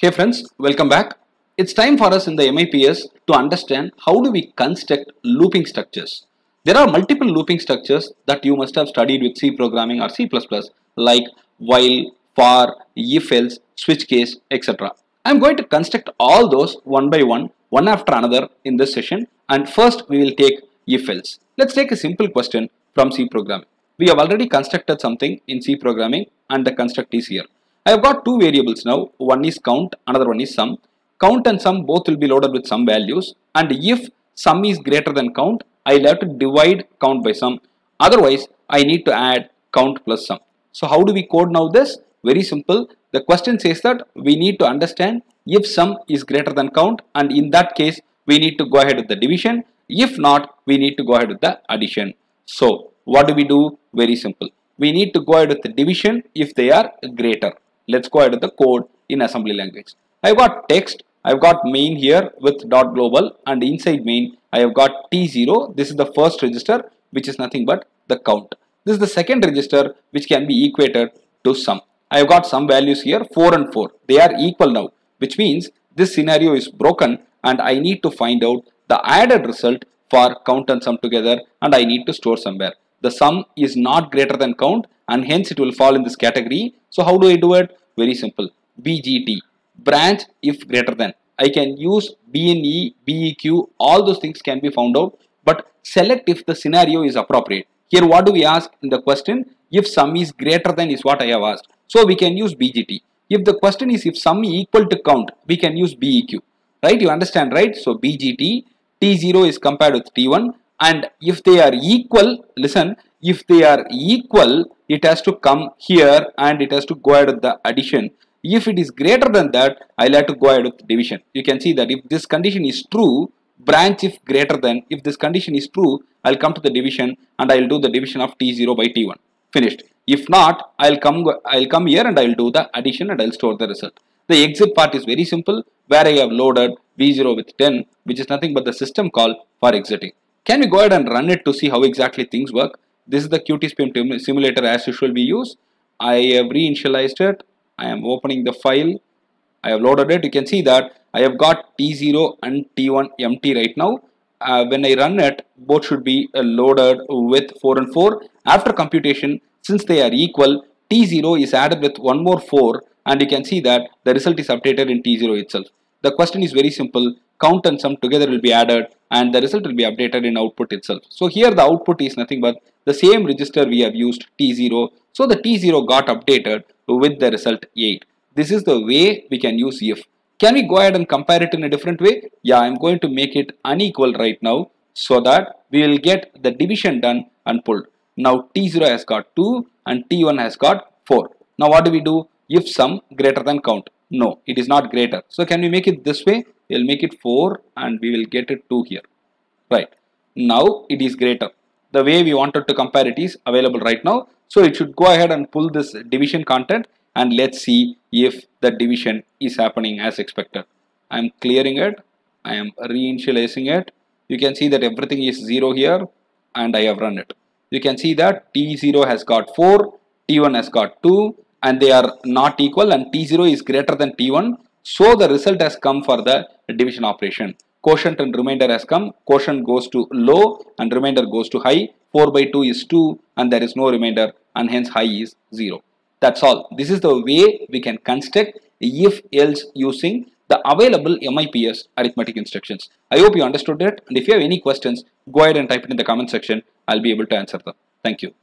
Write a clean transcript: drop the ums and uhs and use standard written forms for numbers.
Hey friends, welcome back. It's time for us in the MIPS to understand how do we construct looping structures. There are multiple looping structures that you must have studied with C programming or C++ like while, for, if else, switch case, etc. I'm going to construct all those one by one after another in this session, and first we will take if else. Let's take a simple question from C programming. We have already constructed something in C programming and the construct is here. I have got two variables now, one is count, another one is sum. Count and sum both will be loaded with some values, and if sum is greater than count, I will have to divide count by sum. Otherwise, I need to add count plus sum. So how do we code now this? Very simple. The question says that we need to understand if sum is greater than count, and in that case, we need to go ahead with the division. If not, we need to go ahead with the addition. So what do we do? Very simple. We need to go ahead with the division if they are greater. Let's go ahead with the code in assembly language. I've got text, I've got main here with dot global, and inside main I have got T0. This is the first register, which is nothing but the count. This is the second register, which can be equated to sum. I have got some values here, 4 and 4. They are equal now, which means this scenario is broken and I need to find out the added result for count and sum together, and I need to store somewhere. The sum is not greater than count, and hence it will fall in this category. So how do I do it? Very simple. BGT, branch if greater than. I can use BNE, BEQ, all those things can be found out, but select if the scenario is appropriate. Here what do we ask in the question? If sum is greater than is what I have asked. So we can use BGT. If the question is if sum is equal to count, we can use BEQ. Right? You understand, right? So BGT, T0 is compared with T1, and if they are equal, listen, if they are equal, it has to come here and it has to go ahead with the addition. If it is greater than that, I'll have to go ahead with division. You can see that if this condition is true, branch if greater than, if this condition is true, I'll come to the division and I'll do the division of T0 by T1. Finished. If not, I'll come here and I'll do the addition and I'll store the result. The exit part is very simple, where I have loaded V0 with 10, which is nothing but the system call for exiting. Can we go ahead and run it to see how exactly things work? This is the Qtspim simulator as usual we use. I have reinitialized it. I am opening the file. I have loaded it. You can see that I have got T0 and T1 empty right now. When I run it, both should be loaded with 4 and 4. After computation, since they are equal, T0 is added with one more 4, and you can see that the result is updated in T0 itself. The question is very simple. Count and sum together will be added and the result will be updated in output itself. So here the output is nothing but the same register we have used, T0. So the T0 got updated with the result 8. This is the way we can use if. Can we go ahead and compare it in a different way? Yeah, I'm going to make it unequal right now so that we will get the division done and pulled. Now T0 has got 2 and T1 has got 4. Now what do we do? If sum greater than count. No, it is not greater. So can we make it this way? We'll make it 4 and we will get it 2 here. Right. Now it is greater. The way we wanted to compare it is available right now. So it should go ahead and pull this division content and let's see if the division is happening as expected. I am clearing it. I am reinitializing it. You can see that everything is 0 here and I have run it. You can see that T0 has got 4, T1 has got 2, and they are not equal, and T0 is greater than T1. So the result has come for the division operation. Quotient and remainder has come. Quotient goes to low and remainder goes to high. 4 by 2 is 2 and there is no remainder, and hence high is 0. That's all. This is the way we can construct if else using the available MIPS arithmetic instructions. I hope you understood it, and if you have any questions, go ahead and type it in the comment section. I'll be able to answer them. Thank you.